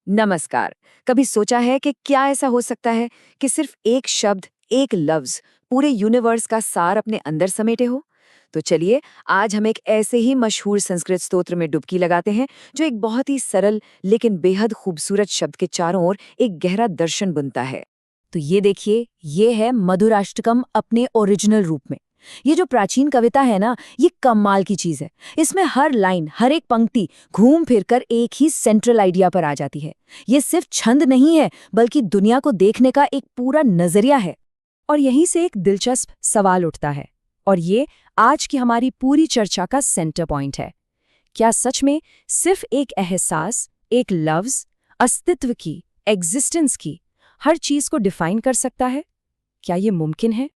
नमस्कार। कभी सोचा है कि क्या ऐसा हो सकता है कि सिर्फ एक शब्द, एक लफ्ज पूरे यूनिवर्स का सार अपने अंदर समेटे हो? तो चलिए, आज हम एक ऐसे ही मशहूर संस्कृत स्तोत्र में डुबकी लगाते हैं जो एक बहुत ही सरल लेकिन बेहद खूबसूरत शब्द के चारों ओर एक गहरा दर्शन बुनता है। तो ये देखिए, ये है मधुराष्टकम अपने ओरिजिनल रूप में। ये जो प्राचीन कविता है ना, ये कमाल की चीज है। इसमें हर लाइन, हर एक पंक्ति घूम फिरकर एक ही सेंट्रल आइडिया पर आ जाती है। ये सिर्फ छंद नहीं है, बल्कि दुनिया को देखने का एक पूरा नजरिया है। और यहीं से एक दिलचस्प सवाल उठता है, और ये आज की हमारी पूरी चर्चा का सेंटर पॉइंट है। क्या सच में सिर्फ एक एहसास, एक लफ्ज, अस्तित्व की, एग्जिस्टेंस की हर चीज को डिफाइन कर सकता है? क्या ये मुमकिन है?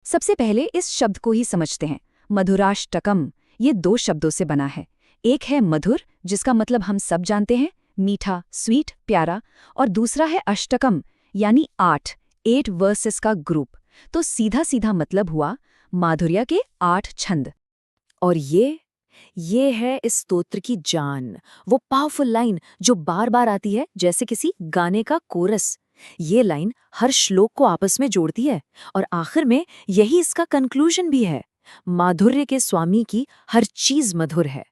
सबसे पहले इस शब्द को ही समझते हैं। मधुराष्टकम ये दो शब्दों से बना है। एक है मधुर, जिसका मतलब हम सब जानते हैं, मीठा, स्वीट, प्यारा, और दूसरा है अष्टकम, यानी 8 वर्सेस का ग्रुप। तो सीधा सीधा मतलब हुआ माधुर्य के 8 छंद। और ये है इस स्तोत्र की जान, वो पावरफुल लाइन जो बार बार आती है जैसे किसी गाने का कोरस। ये लाइन हर श्लोक को आपस में जोड़ती है, और आखिर में यही इसका कंक्लूजन भी है। माधुर्य के स्वामी की हर चीज मधुर है।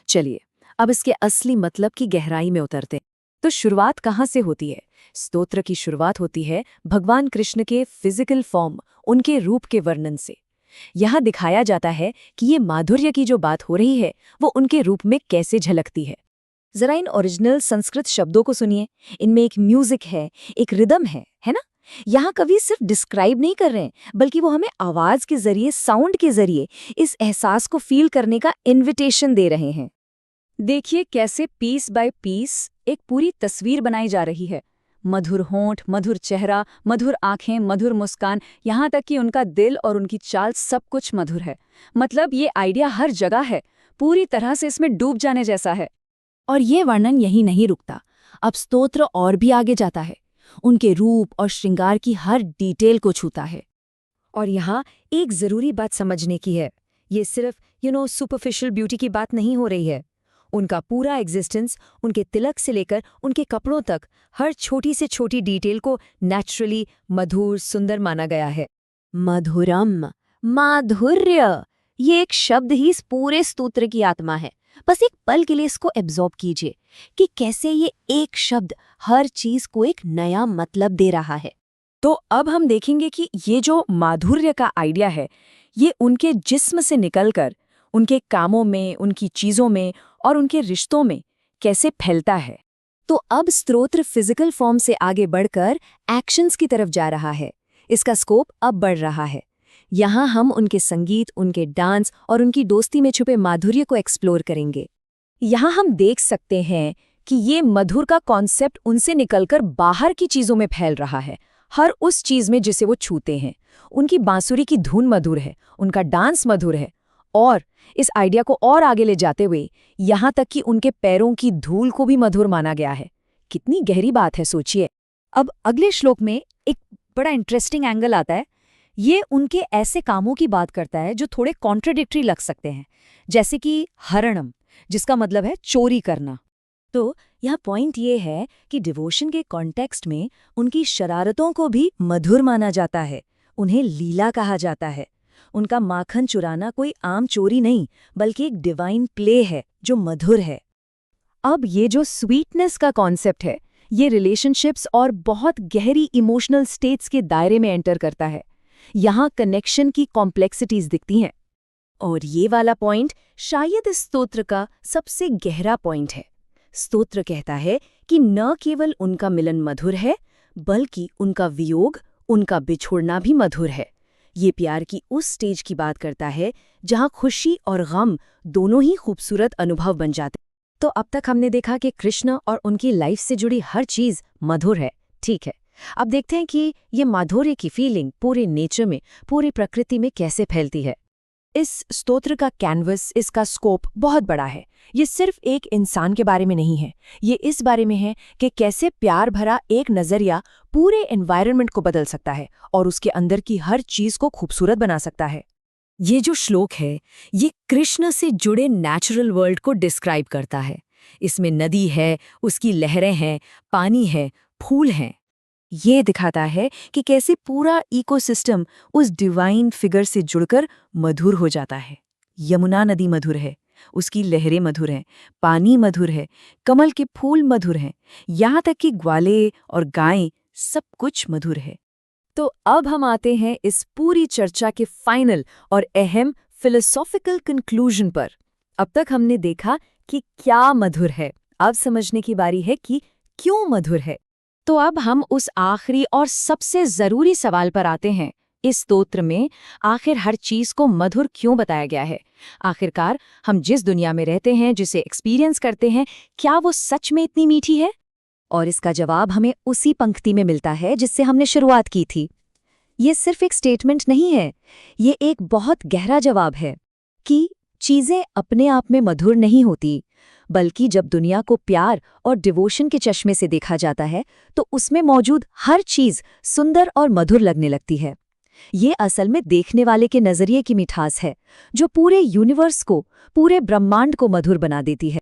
चलिए, अब इसके असली मतलब की गहराई में उतरते हैं। तो शुरुआत कहाँ से होती है? स्तोत्र की शुरुआत होती है भगवान कृष्ण के फिजिकल फॉर्म, उनके रूप के वर्णन से। यहाँ दिखाया जाता है कि ये माधुर्य की जो बात हो रही है, वो उनके रूप में कैसे झलकती है। जरा इन ओरिजिनल संस्कृत शब्दों को सुनिए। इनमें एक म्यूजिक है, एक रिदम है ना? यहाँ कवि सिर्फ डिस्क्राइब नहीं कर रहे हैं, बल्कि वो हमें आवाज के जरिए, साउंड के जरिए इस एहसास को फील करने का इनविटेशन दे रहे हैं। देखिए कैसे पीस बाय पीस एक पूरी तस्वीर बनाई जा रही है। मधुर होंठ, मधुर चेहरा, मधुर आंखें, मधुर मुस्कान, यहाँ तक कि उनका दिल और उनकी चाल, सब कुछ मधुर है। मतलब ये आइडिया हर जगह है, पूरी तरह से इसमें डूब जाने जैसा है। और ये वर्णन यहीं नहीं रुकता। अब स्तोत्र और भी आगे जाता है, उनके रूप और श्रृंगार की हर डिटेल को छूता है। और यहाँ एक जरूरी बात समझने की है। ये सिर्फ सुपरफिशियल ब्यूटी की बात नहीं हो रही है। उनका पूरा एग्जिस्टेंस, उनके तिलक से लेकर उनके कपड़ों तक, हर छोटी से छोटी डिटेल को नेचुरली मधुर, सुंदर माना गया है। मधुरम, माधुर्य, ये एक शब्द ही इस पूरे स्तोत्र की आत्मा है। बस एक पल के लिए इसको एब्जॉर्ब कीजिए कि कैसे ये एक शब्द हर चीज को एक नया मतलब दे रहा है। तो अब हम देखेंगे कि ये जो माधुर्य का आइडिया है, ये उनके जिस्म से निकलकर उनके कामों में, उनकी चीजों में और उनके रिश्तों में कैसे फैलता है। तो अब स्तोत्र फिजिकल फॉर्म से आगे बढ़कर एक्शंस की तरफ जा रहा है। इसका स्कोप अब बढ़ रहा है। यहाँ हम उनके संगीत, उनके डांस और उनकी दोस्ती में छुपे माधुर्य को एक्सप्लोर करेंगे। यहाँ हम देख सकते हैं कि ये मधुर का कॉन्सेप्ट उनसे निकलकर बाहर की चीजों में फैल रहा है, हर उस चीज में जिसे वो छूते हैं। उनकी बांसुरी की धुन मधुर है, उनका डांस मधुर है, और इस आइडिया को और आगे ले जाते हुए यहाँ तक कि उनके पैरों की धूल को भी मधुर माना गया है। कितनी गहरी बात है, सोचिए। अब अगले श्लोक में एक बड़ा इंटरेस्टिंग एंगल आता है। ये उनके ऐसे कामों की बात करता है जो थोड़े कॉन्ट्रडिक्टरी लग सकते हैं, जैसे कि हरणम, जिसका मतलब है चोरी करना। तो यह पॉइंट ये है कि डिवोशन के कॉन्टेक्स्ट में उनकी शरारतों को भी मधुर माना जाता है, उन्हें लीला कहा जाता है। उनका माखन चुराना कोई आम चोरी नहीं, बल्कि एक डिवाइन प्ले है जो मधुर है। अब ये जो स्वीटनेस का कॉन्सेप्ट है, ये रिलेशनशिप्स और बहुत गहरी इमोशनल स्टेट्स के दायरे में एंटर करता है। यहाँ कनेक्शन की कॉम्प्लेक्सिटीज दिखती हैं। और ये वाला पॉइंट शायद इस स्तोत्र का सबसे गहरा पॉइंट है। स्तोत्र कहता है कि न केवल उनका मिलन मधुर है, बल्कि उनका वियोग, उनका बिछोड़ना भी मधुर है। ये प्यार की उस स्टेज की बात करता है जहाँ खुशी और गम दोनों ही खूबसूरत अनुभव बन जाते। तो अब तक हमने देखा कि कृष्ण और उनकी लाइफ से जुड़ी हर चीज मधुर है, ठीक है। अब देखते हैं कि ये माधुर्य की फीलिंग पूरे नेचर में, पूरी प्रकृति में कैसे फैलती है। इस स्तोत्र का कैनवस, इसका स्कोप बहुत बड़ा है। ये सिर्फ एक इंसान के बारे में नहीं है, ये इस बारे में है कि कैसे प्यार भरा एक नजरिया पूरे एनवायरनमेंट को बदल सकता है और उसके अंदर की हर चीज को खूबसूरत बना सकता है। ये जो श्लोक है, ये कृष्ण से जुड़े नेचुरल वर्ल्ड को डिस्क्राइब करता है। इसमें नदी है, उसकी लहरें हैं, पानी है, फूल हैं। ये दिखाता है कि कैसे पूरा इकोसिस्टम उस डिवाइन फिगर से जुड़कर मधुर हो जाता है। यमुना नदी मधुर है, उसकी लहरें मधुर हैं, पानी मधुर है, कमल के फूल मधुर हैं, यहाँ तक कि ग्वाले और गायें सब कुछ मधुर है। तो अब हम आते हैं इस पूरी चर्चा के फाइनल और अहम फिलोसॉफिकल कंक्लूजन पर। अब तक हमने देखा कि क्या मधुर है, अब समझने की बारी है कि क्यों मधुर है। तो अब हम उस आखिरी और सबसे जरूरी सवाल पर आते हैं। इस स्तोत्र में आखिर हर चीज को मधुर क्यों बताया गया है? आखिरकार हम जिस दुनिया में रहते हैं, जिसे एक्सपीरियंस करते हैं, क्या वो सच में इतनी मीठी है? और इसका जवाब हमें उसी पंक्ति में मिलता है जिससे हमने शुरुआत की थी। ये सिर्फ एक स्टेटमेंट नहीं है, ये एक बहुत गहरा जवाब है कि चीजें अपने आप में मधुर नहीं होती, बल्कि जब दुनिया को प्यार और डिवोशन के चश्मे से देखा जाता है तो उसमें मौजूद हर चीज सुंदर और मधुर लगने लगती है। ये असल में देखने वाले के नजरिए की मिठास है, जो पूरे यूनिवर्स को, पूरे ब्रह्मांड को मधुर बना देती है।